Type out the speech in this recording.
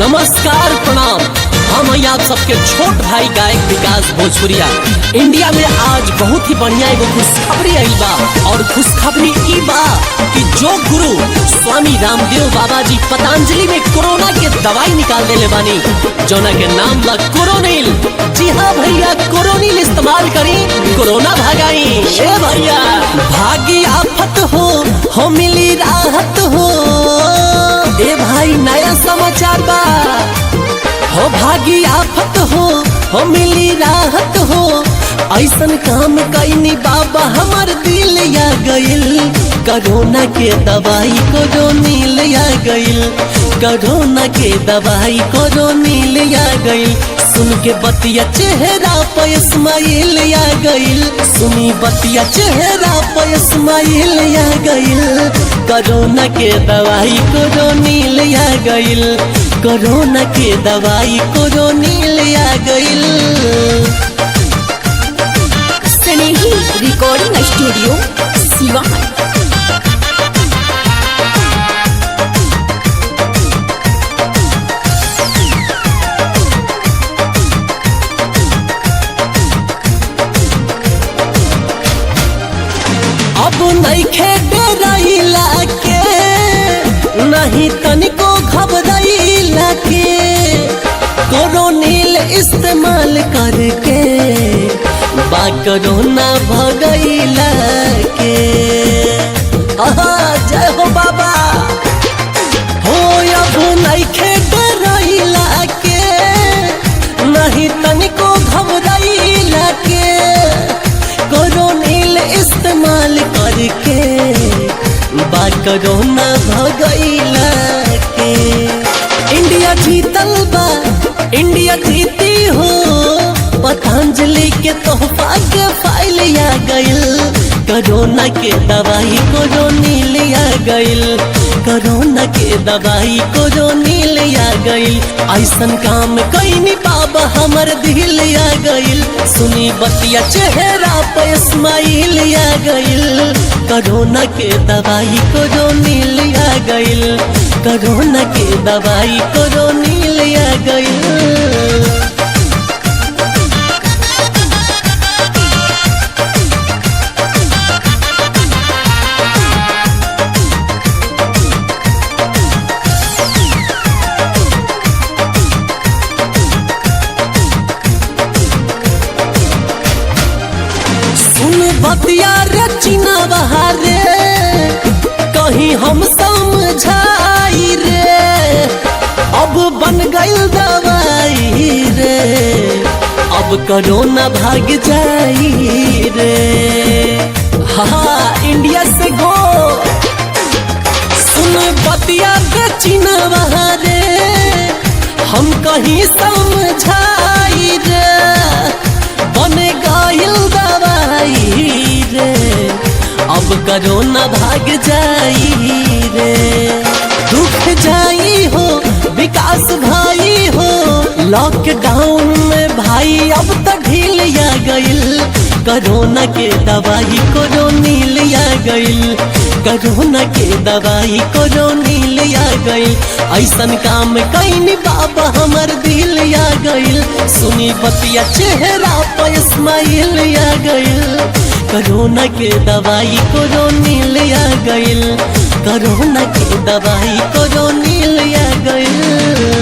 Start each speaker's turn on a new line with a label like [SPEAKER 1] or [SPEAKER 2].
[SPEAKER 1] नमस्कार प्रणाम। हम हैं आप सबके छोट भाई गायक विकास भोजपुरिया। इंडिया में आज बहुत ही बढ़िया एगो खुशखबरी आई बा और खुशखबरी ई बा कि जो गुरु स्वामी रामदेव बाबा जी पतंजलि में कोरोना के दवाई निकाल देले बानी जोना के नाम बा कोरोनिल। जी हाँ भैया, कोरोनिल इस्तेमाल करी, कोरोना भगाई। ए भैया, भागी आफत हो मिली राहत हो। ए भाई, नया समाचार बा हो, भागी आफत हो मिली राहत हो। ऐसन काम कईनी बाबा हमर दिल या गइल। कोरोना के दवाई कोरोनिल या गइल, कोरोना के दवाई कोरोनिल या गइल। सुन के बतिया चेहरा पे स्माइल आ गइल, सुनी बतिया चेहरा पे स्माइल आ गइल। कोरोना के दवाई कोरोनिल आ गइल, कोरोना के दवाई कोरोनिल आ गइल।
[SPEAKER 2] स्नेही रिकॉर्डिंग स्टूडियो सिवान।
[SPEAKER 1] अब नइखे डराइला के, नहीं तनिको घबराइला के। कोरोनिल इस्तेमाल करके बा कोरोना भगैला के। जय हो बाबा हो। अब नइखे डराइला के, नहीं तनिको घबराइला के। कोरोनिल इस्तेमाल करके बा कोरोना भगैला के। इंडिया जीतल बा, इंडिया जीती हो। पतंजलि के तोहफा के फाइल आ गइल। कोरोना के दवाई कोरोनिल आ गइल, कोरोना के दवाई कोरोनिल आ गइल। ऐसन काम कईनी बाबा हमर दिल आ गइल। सुनी बतिया चेहरा पे स्माइल आ गइल। कोरोना के दवाई कोरोनिल आ गइल, कोरोना के दवाई कोरोनिल आ गइल। बतिया रे चिना बहारे, कहीं हम समझाई रे। अब बन गइल दवाई रे, अब कोरोना भाग जाई रे। हाँ, इंडिया से गो। सुन बतिया रे चिना बहारे, हम कहीं समझाई रे। बन गइल दवाई रे, अब कोरोना भाग जाई रे। दुख जाई हो विकास भाई हो, लॉकडाउन में भाई अब तो ढील आ गइल। कोरोना के दवाई कोरोनिल आ गइल, कोरोना के दवाई कोरोनिल आ गइल। ऐसन काम कईनी बाबा हमर दिल आ गइल। सुनी बतिया चेहरा पे स्माइल आ गइल। कोरोना के दवाई कोरोनिल आ गइल, कोरोना के दवाई कोरोनिल आ गइल।